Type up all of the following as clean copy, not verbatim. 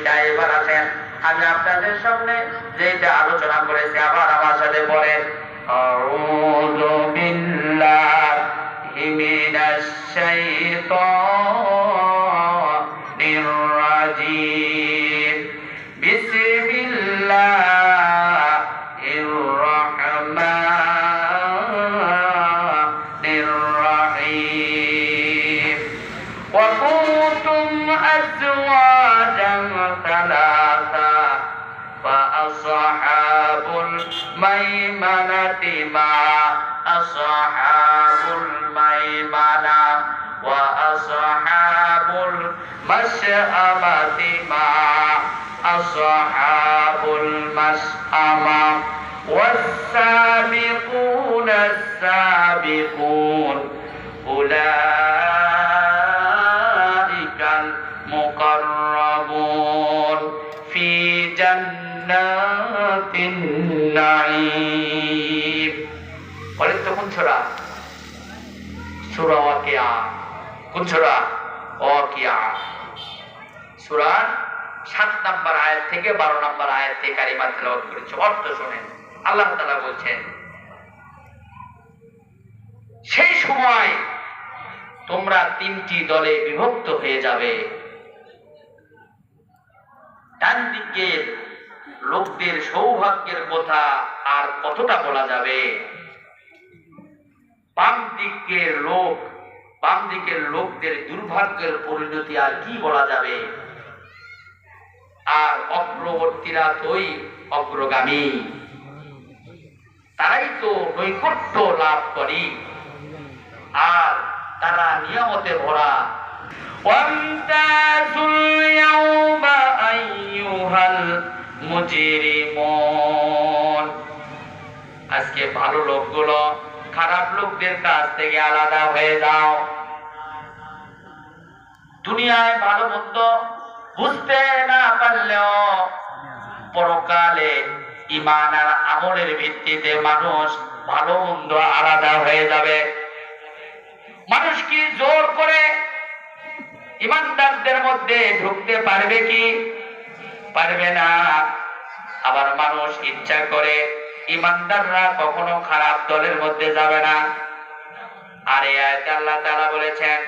যেটা এবার আসেন আমি আপনাদের সামনে যেটা আলোচনা করেছি আবার আমার সাথে পড়েন। আউযু বিল্লাহি মিনাশ শাইতানির রাজিম। বিসমিল্লাহির রাহমানির রাহিম। ওয়া কুনতুম আজওয়াজান সালাসা فأصحاب الميمنة ما أصحاب الميمنة وأصحاب المشأمة ما أصحاب المشأمة والسابقون السابقون أولئك المقربون في জান্নাতিন নাঈম। বলেন তো কোন সূরা? সূরা ওয়াকিয়া। কোন সূরা? ওয়াকিয়া। সূরার 7 নম্বর আয়াত থেকে 12 নম্বর আয়াতে কারিমা তেলাওয়াত করেছি। অর্থ শুনেন। আল্লাহ তাআলা বলছেন, সেই সময় তোমরা 3টি দলে বিভক্ত হয়ে যাবে। ডান দিকের লোকদের সৌভাগ্যের কথা আর কতটা বলা যাবে, বাম দিকের লোকদের দুর্ভাগ্যের পরিণতি আর কি বলা যাবে। আর অগ্রবর্তীরা তোই অগ্রগামী, তারাই তো নৈকট্য লাভ করি আর তারা নিয়ামতে ভরা। ওয়ামতাজুল ইয়াউমা আইয়ুহাল মুজরিমুন। আজকে ভালো লোকগুলো খারাপ লোকদের কাছ থেকে আলাদা হয়ে যাও। দুনিয়ায় ভালো মন্দ বুঝতে না পারলেও পরকালে ঈমান আর আমলের ভিত্তিতে মানুষ ভালো মন্দ আলাদা হয়ে যাবে। মানুষ কি জোর করে ঈমানদারদের মধ্যে ঢুকতে পারবে কি? পারবে না। আবার মানুষ ইচ্ছা করে ঈমানদাররা কখনো খারাপ দলের মধ্যে যাবে না। আর এই আয়াতে আল্লাহ তাআলা বলেছেন,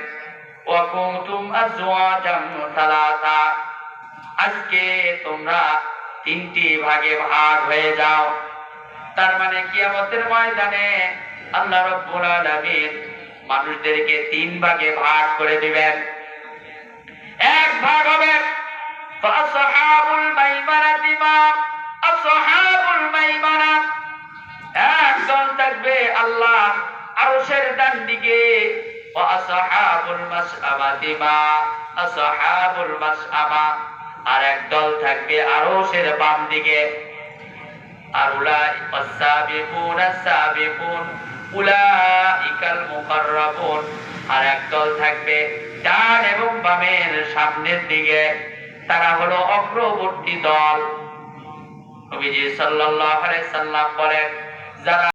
ওয়া কুনতুম আজওয়াজান সালাসা। আজকে তোমরা 3টি ভাগে ভাগ হয়ে যাও। তার মানে কিয়ামতের ময়দানে আল্লাহ রাব্বুল আলামিন মানুষদেরকে 3 ভাগে ভাগ করে দিবেন। এক ভাগ হবে ফাসহাবুল মাইমানাতি মা আসহাবুল মাইমানা। একদল থাকবে আল্লাহ আরশের ডান দিকে, ওয়া আসহাবুল মাশআমাতি মা আসহাবুল মাশআমা। আর একদল থাকবে আরশের বাম দিকে। আর উলাইকাস সাবিকুন আস-সাবিকুন উলাইকাল মুকাররাবুন। আর একদল থাকবে ডান এবং বামের সামনের দিকে, তারা হলো অগ্রবর্তী দল। নবীজি সাল্লাল্লাহু আলাইহি সাল্লাম বলেন, যারা